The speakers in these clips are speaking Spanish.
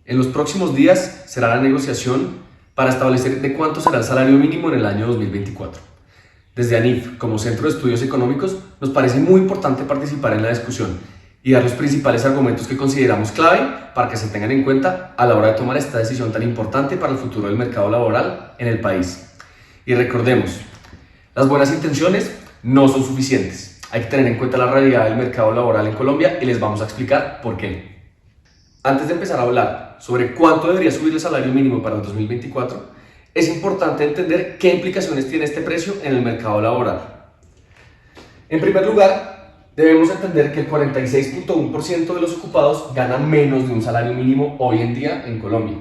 En los próximos días será la negociación para establecer de cuánto será el salario mínimo en el año 2024. Desde ANIF, como Centro de Estudios Económicos, nos parece muy importante participar en la discusión y dar los principales argumentos que consideramos clave para que se tengan en cuenta a la hora de tomar esta decisión tan importante para el futuro del mercado laboral en el país. Y recordemos, las buenas intenciones no son suficientes. Hay que tener en cuenta la realidad del mercado laboral en Colombia y les vamos a explicar por qué. Antes de empezar a hablar sobre cuánto debería subir el salario mínimo para el 2024, es importante entender qué implicaciones tiene este precio en el mercado laboral. En primer lugar, debemos entender que el 46.1% de los ocupados ganan menos de un salario mínimo hoy en día en Colombia.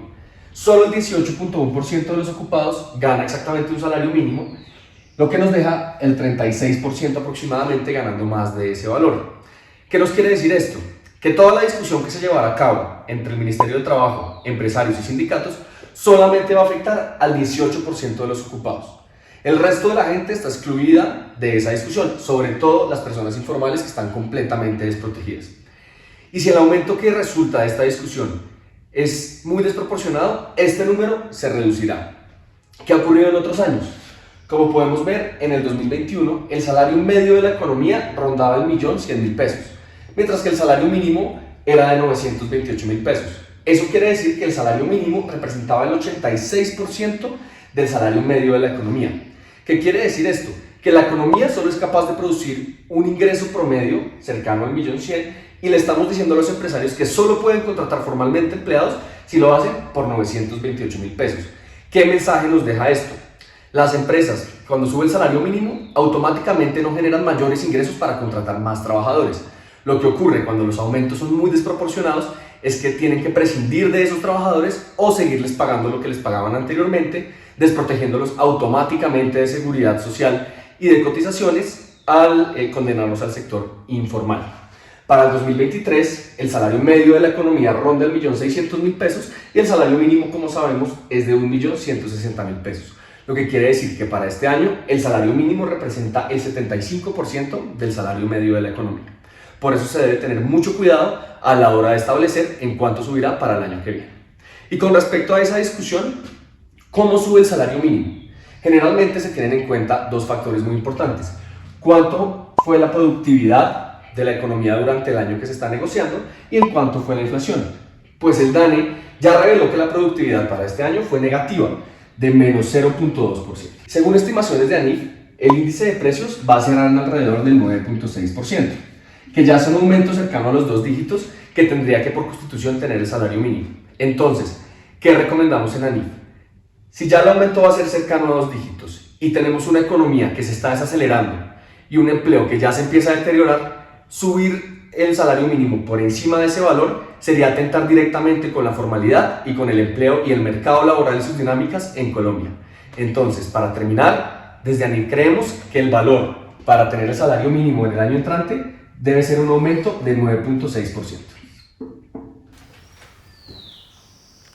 Solo el 18.1% de los ocupados gana exactamente un salario mínimo, lo que nos deja el 36% aproximadamente ganando más de ese valor. ¿Qué nos quiere decir esto? Que toda la discusión que se llevará a cabo entre el Ministerio del Trabajo, empresarios y sindicatos solamente va a afectar al 18% de los ocupados. El resto de la gente está excluida de esa discusión, sobre todo las personas informales que están completamente desprotegidas. Y si el aumento que resulta de esta discusión es muy desproporcionado, este número se reducirá. ¿Qué ha ocurrido en otros años? Como podemos ver, en el 2021 el salario medio de la economía rondaba el 1.100.000 pesos, mientras que el salario mínimo era de 928.000 pesos. Eso quiere decir que el salario mínimo representaba el 86% del salario medio de la economía. ¿Qué quiere decir esto? Que la economía solo es capaz de producir un ingreso promedio cercano al 1.100.000 y le estamos diciendo a los empresarios que solo pueden contratar formalmente empleados si lo hacen por 928.000 pesos. ¿Qué mensaje nos deja esto? Las empresas, cuando sube el salario mínimo, automáticamente no generan mayores ingresos para contratar más trabajadores. Lo que ocurre cuando los aumentos son muy desproporcionados es que tienen que prescindir de esos trabajadores o seguirles pagando lo que les pagaban anteriormente, desprotegiéndolos automáticamente de seguridad social y de cotizaciones al condenarlos al sector informal. Para el 2023, el salario medio de la economía ronda el 1.600.000 pesos y el salario mínimo, como sabemos, es de 1.160.000 pesos. Lo que quiere decir que para este año el salario mínimo representa el 75% del salario medio de la economía. Por eso se debe tener mucho cuidado a la hora de establecer en cuánto subirá para el año que viene. Y con respecto a esa discusión, ¿cómo sube el salario mínimo? Generalmente se tienen en cuenta dos factores muy importantes. ¿Cuánto fue la productividad de la economía durante el año que se está negociando y en cuánto fue la inflación? Pues el DANE ya reveló que la productividad para este año fue negativa, de menos 0.2%. Según estimaciones de ANIF, el índice de precios va a cerrar en alrededor del 9.6%, que ya son aumentos cercanos a los 2 dígitos que tendría que por constitución tener el salario mínimo. Entonces, ¿qué recomendamos en ANIF? Si ya el aumento va a ser cercano a 2 dígitos y tenemos una economía que se está desacelerando y un empleo que ya se empieza a deteriorar, subir el salario mínimo por encima de ese valor sería atentar directamente con la formalidad y con el empleo y el mercado laboral y sus dinámicas en Colombia. Entonces, para terminar, desde ANIF creemos que el valor para tener el salario mínimo en el año entrante debe ser un aumento de 9.6%.